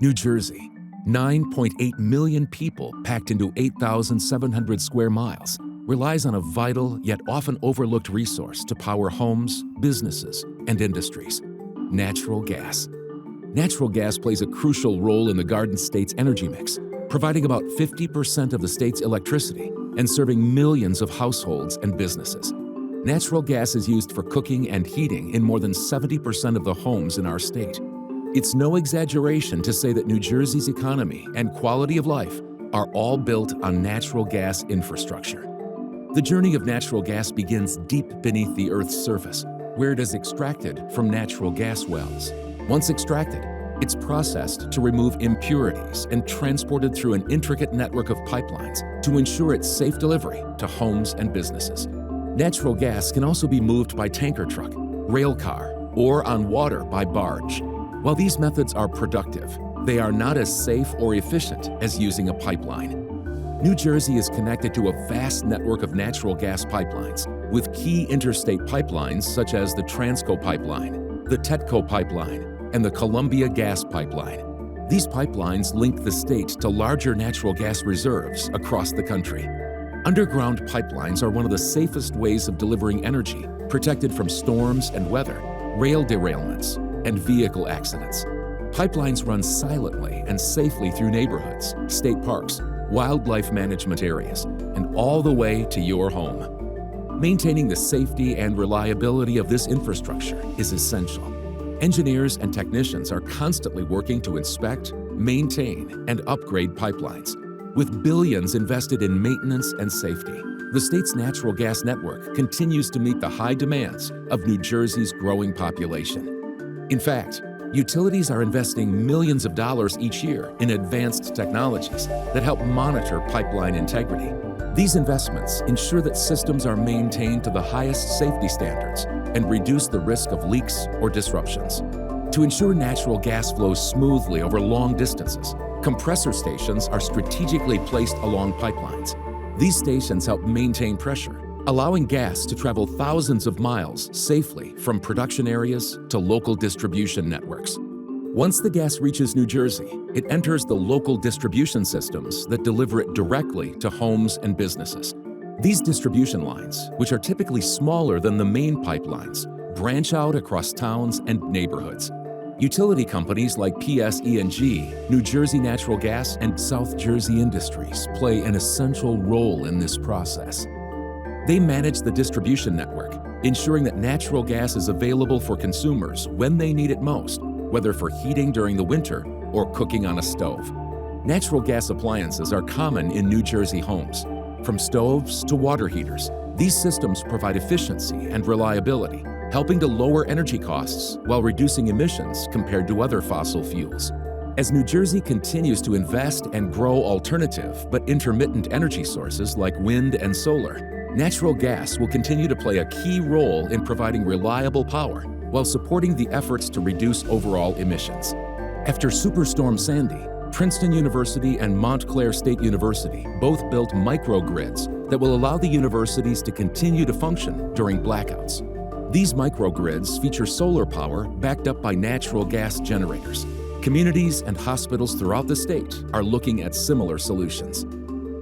New Jersey, 9.8 million people packed into 8,700 square miles, relies on a vital yet often overlooked resource to power homes, businesses, and industries: natural gas. Natural gas plays a crucial role in the Garden State's energy mix, providing about 50% of the state's electricity and serving millions of households and businesses. Natural gas is used for cooking and heating in more than 70% of the homes in our state. It's no exaggeration to say that New Jersey's economy and quality of life are all built on natural gas infrastructure. The journey of natural gas begins deep beneath the Earth's surface, where it is extracted from natural gas wells. Once extracted, it's processed to remove impurities and transported through an intricate network of pipelines to ensure its safe delivery to homes and businesses. Natural gas can also be moved by tanker truck, rail car, or on water by barge. While these methods are productive, they are not as safe or efficient as using a pipeline. New Jersey is connected to a vast network of natural gas pipelines, with key interstate pipelines such as the Transco pipeline, the TETCO pipeline, and the Columbia Gas Pipeline. These pipelines link the state to larger natural gas reserves across the country. Underground pipelines are one of the safest ways of delivering energy, protected from storms and weather, rail derailments, and vehicle accidents. Pipelines run silently and safely through neighborhoods, state parks, wildlife management areas, and all the way to your home. Maintaining the safety and reliability of this infrastructure is essential. Engineers and technicians are constantly working to inspect, maintain, and upgrade pipelines. With billions invested in maintenance and safety, the state's natural gas network continues to meet the high demands of New Jersey's growing population. In fact, utilities are investing millions of dollars each year in advanced technologies that help monitor pipeline integrity. These investments ensure that systems are maintained to the highest safety standards and reduce the risk of leaks or disruptions. To ensure natural gas flows smoothly over long distances, compressor stations are strategically placed along pipelines. These stations help maintain pressure, allowing gas to travel thousands of miles safely from production areas to local distribution networks. Once the gas reaches New Jersey, it enters the local distribution systems that deliver it directly to homes and businesses. These distribution lines, which are typically smaller than the main pipelines, branch out across towns and neighborhoods. Utility companies like PSE&G, New Jersey Natural Gas, and South Jersey Industries play an essential role in this process. They manage the distribution network, ensuring that natural gas is available for consumers when they need it most, whether for heating during the winter or cooking on a stove. Natural gas appliances are common in New Jersey homes. From stoves to water heaters, these systems provide efficiency and reliability, helping to lower energy costs while reducing emissions compared to other fossil fuels. As New Jersey continues to invest and grow alternative but intermittent energy sources like wind and solar, natural gas will continue to play a key role in providing reliable power while supporting the efforts to reduce overall emissions. After Superstorm Sandy, Princeton University and Montclair State University both built microgrids that will allow the universities to continue to function during blackouts. These microgrids feature solar power backed up by natural gas generators. Communities and hospitals throughout the state are looking at similar solutions.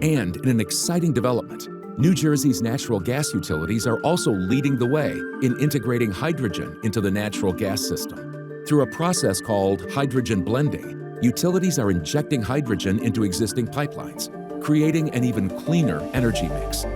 And in an exciting development, New Jersey's natural gas utilities are also leading the way in integrating hydrogen into the natural gas system. Through a process called hydrogen blending, utilities are injecting hydrogen into existing pipelines, creating an even cleaner energy mix.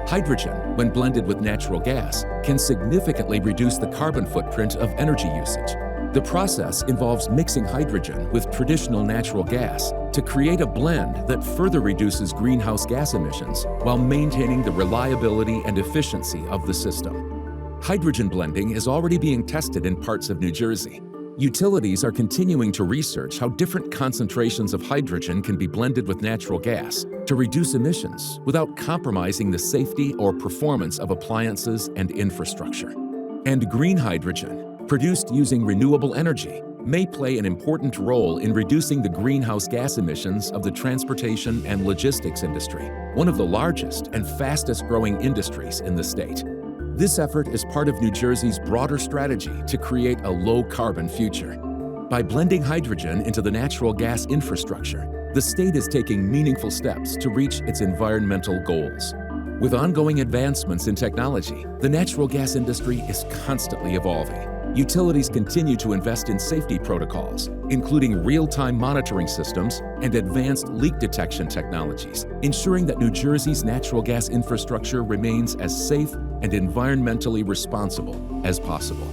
Hydrogen, when blended with natural gas, can significantly reduce the carbon footprint of energy usage. The process involves mixing hydrogen with traditional natural gas to create a blend that further reduces greenhouse gas emissions while maintaining the reliability and efficiency of the system. Hydrogen blending is already being tested in parts of New Jersey. Utilities are continuing to research how different concentrations of hydrogen can be blended with natural gas to reduce emissions without compromising the safety or performance of appliances and infrastructure. And green hydrogen, produced using renewable energy, may play an important role in reducing the greenhouse gas emissions of the transportation and logistics industry, one of the largest and fastest growing industries in the state. This effort is part of New Jersey's broader strategy to create a low-carbon future. By blending hydrogen into the natural gas infrastructure, the state is taking meaningful steps to reach its environmental goals. With ongoing advancements in technology, the natural gas industry is constantly evolving. Utilities continue to invest in safety protocols, including real-time monitoring systems and advanced leak detection technologies, ensuring that New Jersey's natural gas infrastructure remains as safe and environmentally responsible as possible.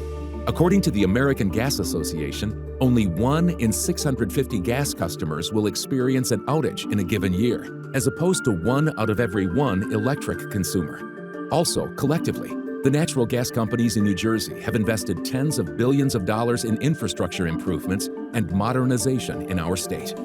According to the American Gas Association, only 1 in 650 gas customers will experience an outage in a given year, as opposed to 1 out of every 1 electric consumer. Also, collectively, the natural gas companies in New Jersey have invested tens of billions of dollars in infrastructure improvements and modernization in our state.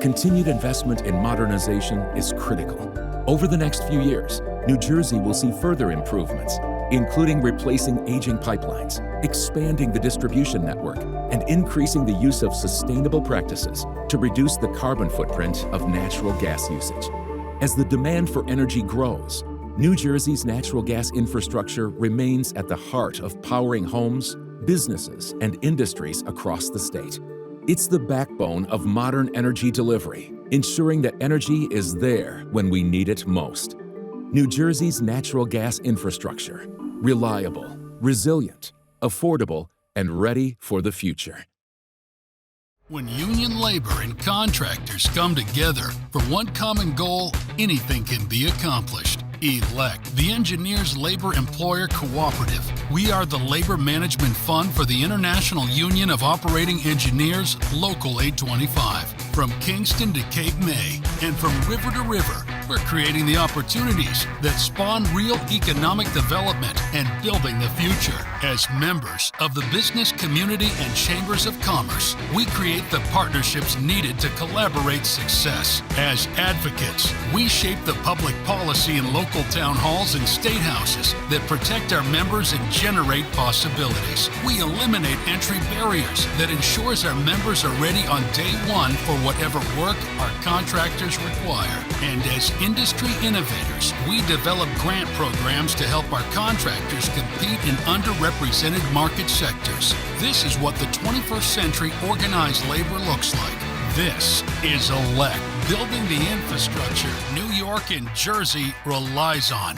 Continued investment in modernization is critical. Over the next few years, New Jersey will see further improvements, including replacing aging pipelines, expanding the distribution network, and increasing the use of sustainable practices to reduce the carbon footprint of natural gas usage. As the demand for energy grows, New Jersey's natural gas infrastructure remains at the heart of powering homes, businesses, and industries across the state. It's the backbone of modern energy delivery, ensuring that energy is there when we need it most. New Jersey's natural gas infrastructure: reliable, resilient, affordable, and ready for the future. When union labor and contractors come together for one common goal, anything can be accomplished. ELECT, the Engineers Labor Employer Cooperative. We are the labor management fund for the International Union of Operating Engineers, Local 825. From Kingston to Cape May and from river to river, we're creating the opportunities that spawn real economic development and building the future. As members of the business community and chambers of commerce, we create the partnerships needed to collaborate success. As advocates, we shape the public policy in local town halls and state houses that protect our members and generate possibilities. We eliminate entry barriers that ensures our members are ready on day one for whatever work our contractors require. And as industry innovators, we develop grant programs to help our contractors compete in underrepresented market sectors. This is what the 21st century organized labor looks like. This is ELECT, building the infrastructure New York and Jersey relies on.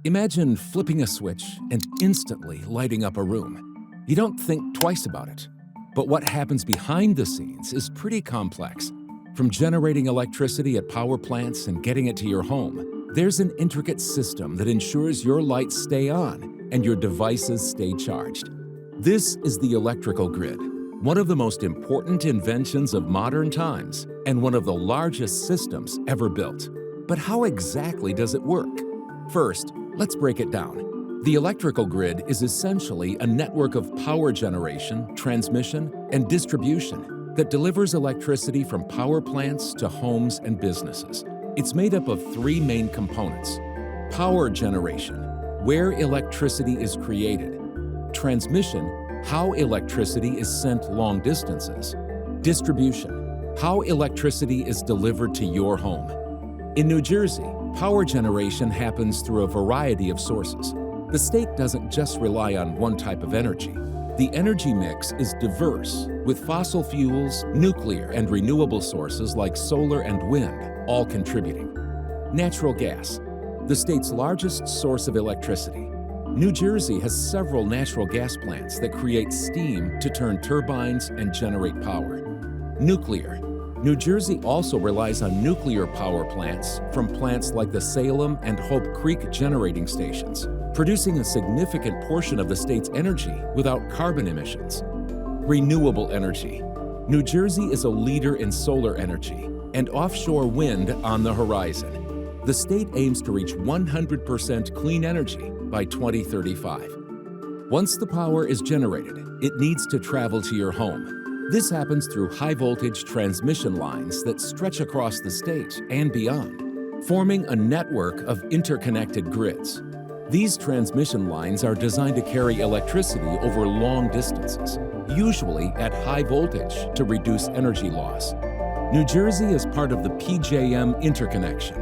Imagine flipping a switch and instantly lighting up a room. You don't think twice about it. But what happens behind the scenes is pretty complex. From generating electricity at power plants and getting it to your home, there's an intricate system that ensures your lights stay on and your devices stay charged. This is the electrical grid, one of the most important inventions of modern times and one of the largest systems ever built. But how exactly does it work? First, let's break it down. The electrical grid is essentially a network of power generation, transmission, and distribution that delivers electricity from power plants to homes and businesses. It's made up of 3 main components: power generation, where electricity is created; transmission, how electricity is sent long distances; distribution, how electricity is delivered to your home. In New Jersey, power generation happens through a variety of sources. The state doesn't just rely on one type of energy. The energy mix is diverse, with fossil fuels, nuclear, and renewable sources like solar and wind all contributing. Natural gas, the state's largest source of electricity. New Jersey has several natural gas plants that create steam to turn turbines and generate power. Nuclear. New Jersey also relies on nuclear power plants from plants like the Salem and Hope Creek generating stations, producing a significant portion of the state's energy without carbon emissions. Renewable energy. New Jersey is a leader in solar energy and offshore wind on the horizon. The state aims to reach 100% clean energy by 2035. Once the power is generated, it needs to travel to your home. This happens through high-voltage transmission lines that stretch across the state and beyond, forming a network of interconnected grids. These transmission lines are designed to carry electricity over long distances, usually at high voltage to reduce energy loss. New Jersey is part of the PJM interconnection,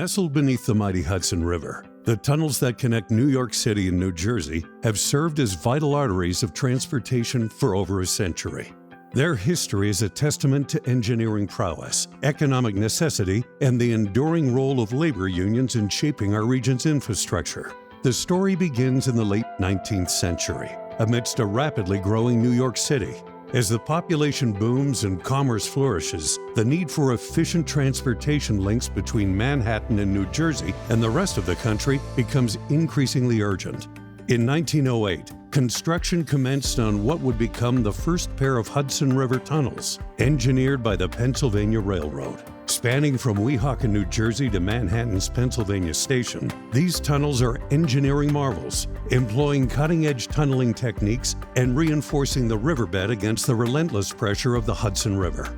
Nestled beneath the mighty Hudson River, the tunnels that connect New York City and New Jersey have served as vital arteries of transportation for over a century. Their history is a testament to engineering prowess, economic necessity, and the enduring role of labor unions in shaping our region's infrastructure. The story begins in the late 19th century, amidst a rapidly growing New York City. As the population booms and commerce flourishes, the need for efficient transportation links between Manhattan and New Jersey and the rest of the country becomes increasingly urgent. In 1908, construction commenced on what would become the first pair of Hudson River tunnels, engineered by the Pennsylvania Railroad. Spanning from Weehawken, New Jersey to Manhattan's Pennsylvania Station, these tunnels are engineering marvels, employing cutting-edge tunneling techniques and reinforcing the riverbed against the relentless pressure of the Hudson River.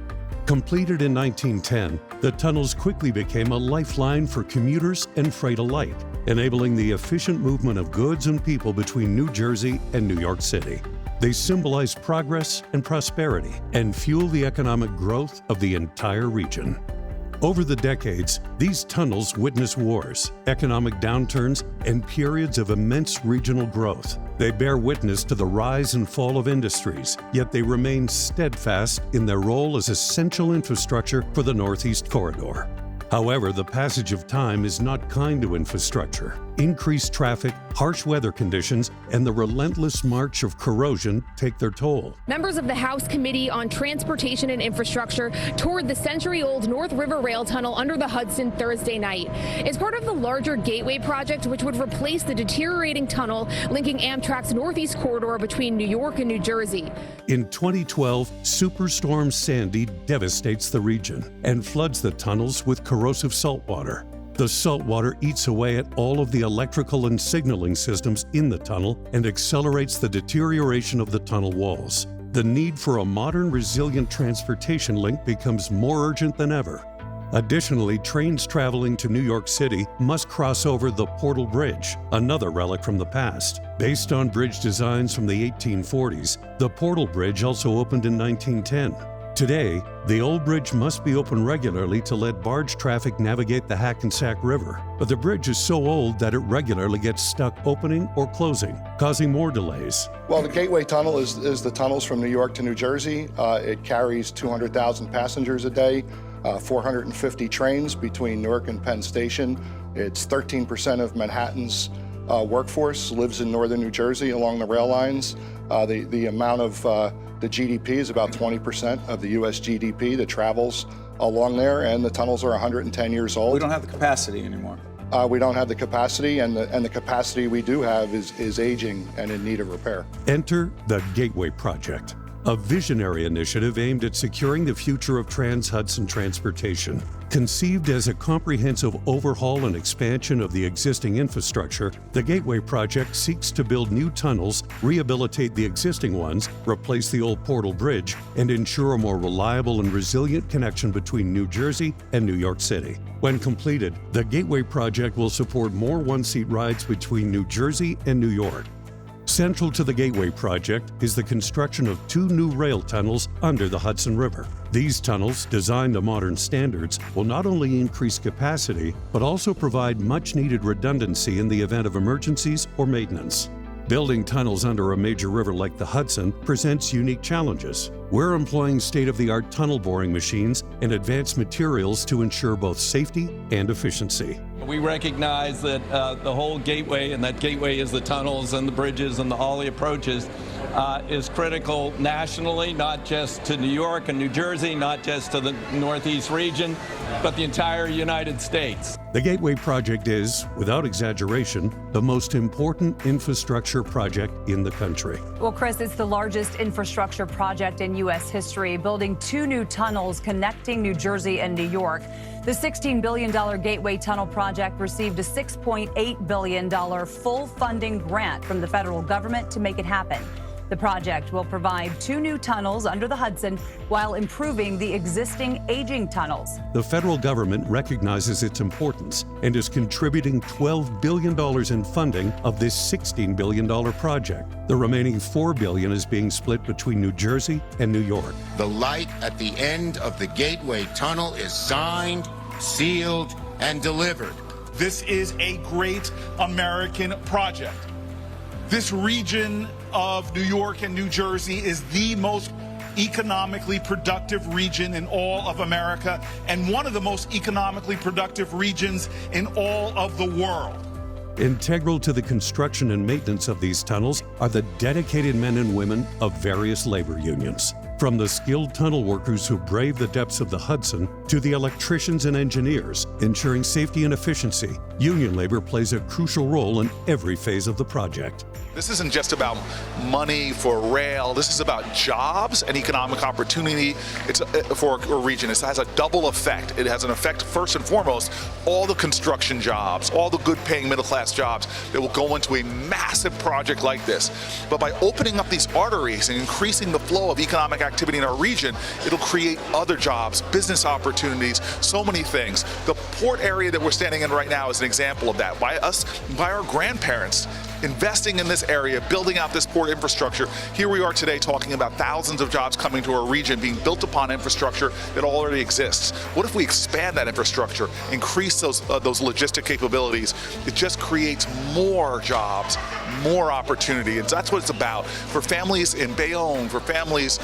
Completed in 1910, the tunnels quickly became a lifeline for commuters and freight alike, enabling the efficient movement of goods and people between New Jersey and New York City. They symbolize progress and prosperity and fuel the economic growth of the entire region. Over the decades, these tunnels witness wars, economic downturns, and periods of immense regional growth. They bear witness to the rise and fall of industries, yet they remain steadfast in their role as essential infrastructure for the Northeast Corridor. However, the passage of time is not kind to infrastructure. Increased traffic, harsh weather conditions, and the relentless march of corrosion take their toll. Members of the House Committee on Transportation and Infrastructure toured the century-old North River Rail Tunnel under the Hudson Thursday night. It's part of the larger Gateway project, which would replace the deteriorating tunnel linking Amtrak's Northeast Corridor between New York and New Jersey. In 2012, Superstorm Sandy devastates the region and floods the tunnels with corrosive saltwater. The saltwater eats away at all of the electrical and signaling systems in the tunnel and accelerates the deterioration of the tunnel walls. The need for a modern, resilient transportation link becomes more urgent than ever. Additionally, trains traveling to New York City must cross over the Portal Bridge, another relic from the past. Based on bridge designs from the 1840s, the Portal Bridge also opened in 1910. Today, the old bridge must be opened regularly to let barge traffic navigate the Hackensack River, but the bridge is so old that it regularly gets stuck opening or closing, causing more delays. Well, the Gateway Tunnel is the tunnels from New York to New Jersey. It carries 200,000 passengers a day, 450 trains between Newark and Penn Station. It's 13% of Manhattan's workforce lives in northern New Jersey along the rail lines. The amount of the GDP is about 20% of the U.S. GDP that travels along there, and the tunnels are 110 years old. We don't have the capacity anymore. We don't have the capacity, and the capacity we do have is aging and in need of repair. Enter the Gateway Project, a visionary initiative aimed at securing the future of Trans-Hudson transportation. Conceived as a comprehensive overhaul and expansion of the existing infrastructure, the Gateway Project seeks to build new tunnels, rehabilitate the existing ones, replace the old Portal Bridge, and ensure a more reliable and resilient connection between New Jersey and New York City. When completed, the Gateway Project will support more one-seat rides between New Jersey and New York. Central to the Gateway Project is the construction of 2 new rail tunnels under the Hudson River. These tunnels, designed to modern standards, will not only increase capacity, but also provide much-needed redundancy in the event of emergencies or maintenance. Building tunnels under a major river like the Hudson presents unique challenges. We're employing state-of-the-art tunnel boring machines and advanced materials to ensure both safety and efficiency. We recognize that the whole gateway, and that gateway is the tunnels and the bridges and all the approaches, is critical nationally, not just to New York and New Jersey, not just to the Northeast region, but the entire United States. The Gateway Project is, without exaggeration, the most important infrastructure project in the country. Well, Chris, it's the largest infrastructure project in U.S. history, building 2 new tunnels connecting New Jersey and New York. The $16 billion Gateway Tunnel project received a $6.8 billion full funding grant from the federal government to make it happen. The project will provide 2 new tunnels under the Hudson while improving the existing aging tunnels. The federal government recognizes its importance and is contributing $12 billion in funding of this $16 billion project. The remaining $4 billion is being split between New Jersey and New York. The light at the end of the Gateway Tunnel is signed, sealed, and delivered. This is a great American project. This region of New York and New Jersey is the most economically productive region in all of America and one of the most economically productive regions in all of the world. Integral to the construction and maintenance of these tunnels are the dedicated men and women of various labor unions. From the skilled tunnel workers who brave the depths of the Hudson to the electricians and engineers ensuring safety and efficiency, union labor plays a crucial role in every phase of the project. This isn't just about money for rail. This is about jobs and economic opportunity. It's for a region. It has a double effect. It has an effect, first and foremost, all the construction jobs, all the good-paying middle-class jobs that will go into a massive project like this. But by opening up these arteries and increasing the flow of economic activity in our region, it'll create other jobs, business opportunities, so many things. The port area that we're standing in right now is an example of that. By our grandparents investing in this area, building out this port infrastructure. Here we are today talking about thousands of jobs coming to our region being built upon infrastructure that already exists. What if we expand that infrastructure, increase those logistic capabilities? It just creates more jobs, more opportunity, and that's what it's about. For families in Bayonne, for families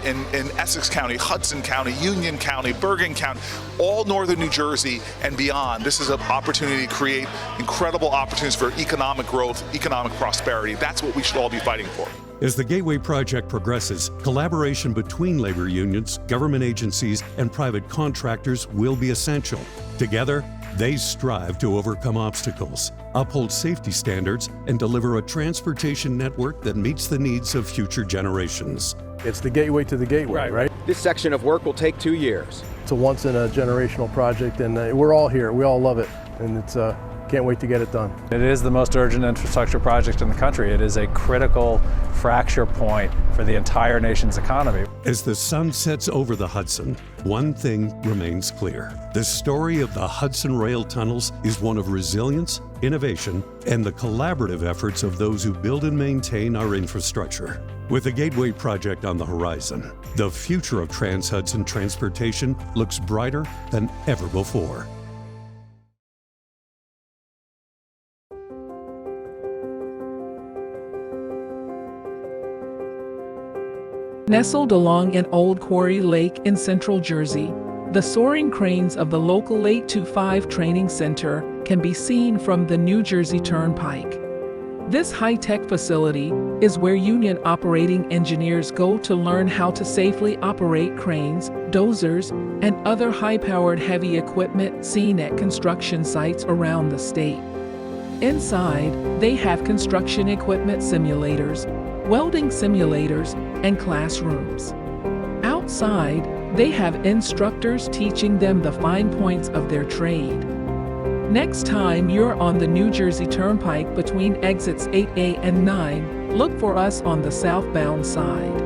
in Essex County, Hudson County, Union County, Bergen County, all northern New Jersey and beyond, this is an opportunity to create incredible opportunities for economic growth, economic prosperity. That's what we should all be fighting for. As the Gateway project progresses, collaboration between labor unions, government agencies, and private contractors will be essential. Together, they strive to overcome obstacles, uphold safety standards, and deliver a transportation network that meets the needs of future generations. It's the gateway to the gateway, right? This section of work will take 2 years. It's a once-in-a-generational project, and we're all here. We all love it, and it's can't wait to get it done. It is the most urgent infrastructure project in the country. It is a critical fracture point for the entire nation's economy. As the sun sets over the Hudson, one thing remains clear. The story of the Hudson Rail Tunnels is one of resilience, innovation, and the collaborative efforts of those who build and maintain our infrastructure. With the Gateway project on the horizon, the future of Trans-Hudson transportation looks brighter than ever before. Nestled along an old quarry lake in central Jersey, the soaring cranes of the local 825 training center can be seen from the New Jersey Turnpike. This high-tech facility is where union operating engineers go to learn how to safely operate cranes, dozers, and other high-powered heavy equipment seen at construction sites around the state. Inside, they have construction equipment simulators, welding simulators, and classrooms. Outside, they have instructors teaching them the fine points of their trade. Next time you're on the New Jersey Turnpike between exits 8A and 9, look for us on the southbound side.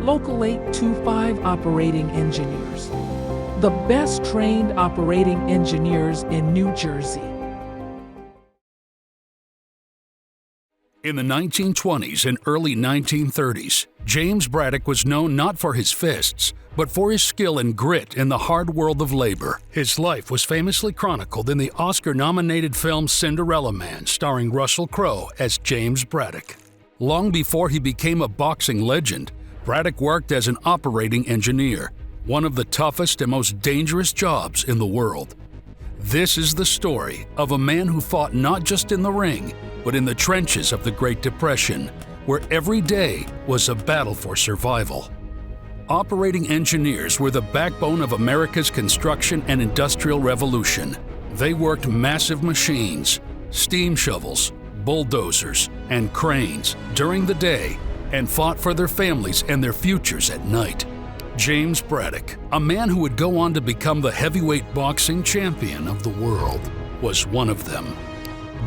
Local 825 operating engineers. The best trained operating engineers in New Jersey. In the 1920s and early 1930s, James Braddock was known not for his fists, but for his skill and grit in the hard world of labor. His life was famously chronicled in the Oscar-nominated film Cinderella Man, starring Russell Crowe as James Braddock. Long before he became a boxing legend, Braddock worked as an operating engineer, one of the toughest and most dangerous jobs in the world. This is the story of a man who fought not just in the ring, but in the trenches of the Great Depression, where every day was a battle for survival. Operating engineers were the backbone of America's construction and industrial revolution. They worked massive machines, steam shovels, bulldozers, and cranes during the day and fought for their families and their futures at night. James Braddock, a man who would go on to become the heavyweight boxing champion of the world, was one of them.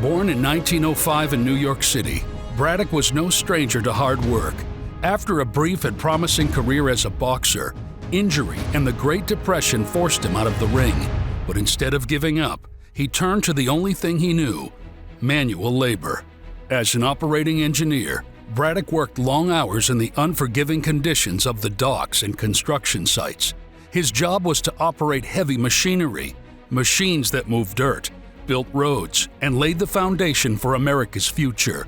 Born in 1905 in New York City, Braddock was no stranger to hard work. After a brief and promising career as a boxer, injury and the Great Depression forced him out of the ring. But instead of giving up, he turned to the only thing he knew: manual labor. As an operating engineer, Braddock worked long hours in the unforgiving conditions of the docks and construction sites. His job was to operate heavy machinery, machines that moved dirt, built roads, and laid the foundation for America's future.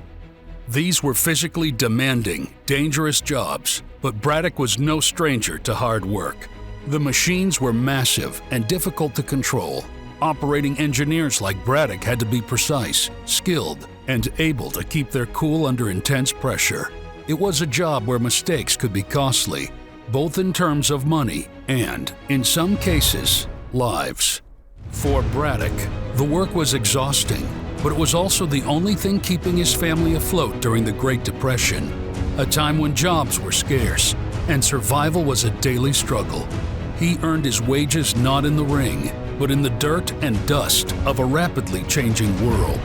These were physically demanding, dangerous jobs, but Braddock was no stranger to hard work. The machines were massive and difficult to control. Operating engineers like Braddock had to be precise, skilled, and able to keep their cool under intense pressure. It was a job where mistakes could be costly, both in terms of money and, in some cases, lives. For Braddock, the work was exhausting, but it was also the only thing keeping his family afloat during the Great Depression, a time when jobs were scarce and survival was a daily struggle. He earned his wages not in the ring, but in the dirt and dust of a rapidly changing world.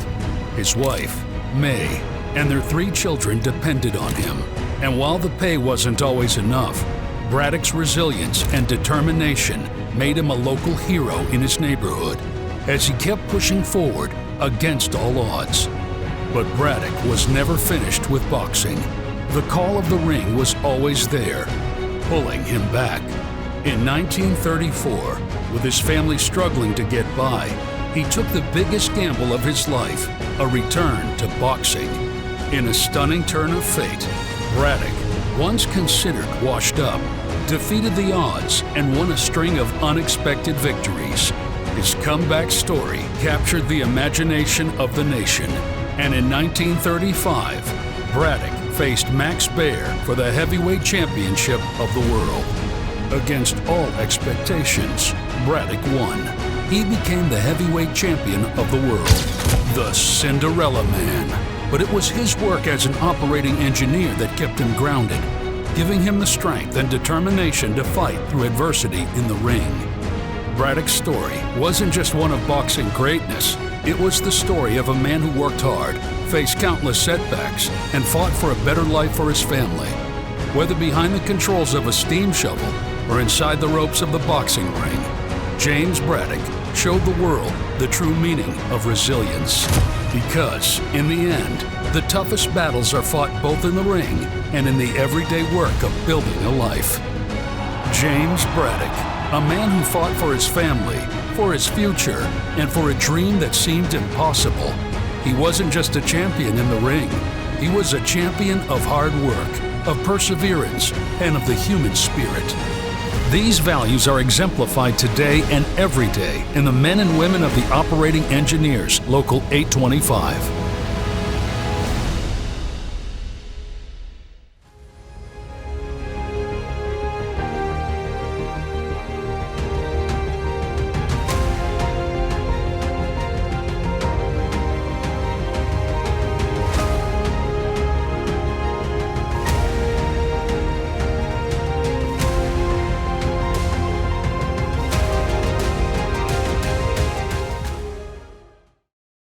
His wife, May, and their 3 children depended on him. And while the pay wasn't always enough, Braddock's resilience and determination made him a local hero in his neighborhood as he kept pushing forward against all odds. But Braddock was never finished with boxing. The call of the ring was always there, pulling him back. In 1934, with his family struggling to get by, he took the biggest gamble of his life, a return to boxing. In a stunning turn of fate, Braddock, once considered washed up, defeated the odds and won a string of unexpected victories. His comeback story captured the imagination of the nation, and in 1935, Braddock faced Max Baer for the heavyweight championship of the world. Against all expectations, Braddock won. He became the heavyweight champion of the world, the Cinderella Man. But it was his work as an operating engineer that kept him grounded, giving him the strength and determination to fight through adversity in the ring. Braddock's story wasn't just one of boxing greatness. It was the story of a man who worked hard, faced countless setbacks, and fought for a better life for his family. Whether behind the controls of a steam shovel or inside the ropes of the boxing ring, James Braddock showed the world the true meaning of resilience. Because, in the end, the toughest battles are fought both in the ring and in the everyday work of building a life. James Braddock, a man who fought for his family, for his future, and for a dream that seemed impossible. He wasn't just a champion in the ring. He was a champion of hard work, of perseverance, and of the human spirit. These values are exemplified today and every day in the men and women of the Operating Engineers Local 825.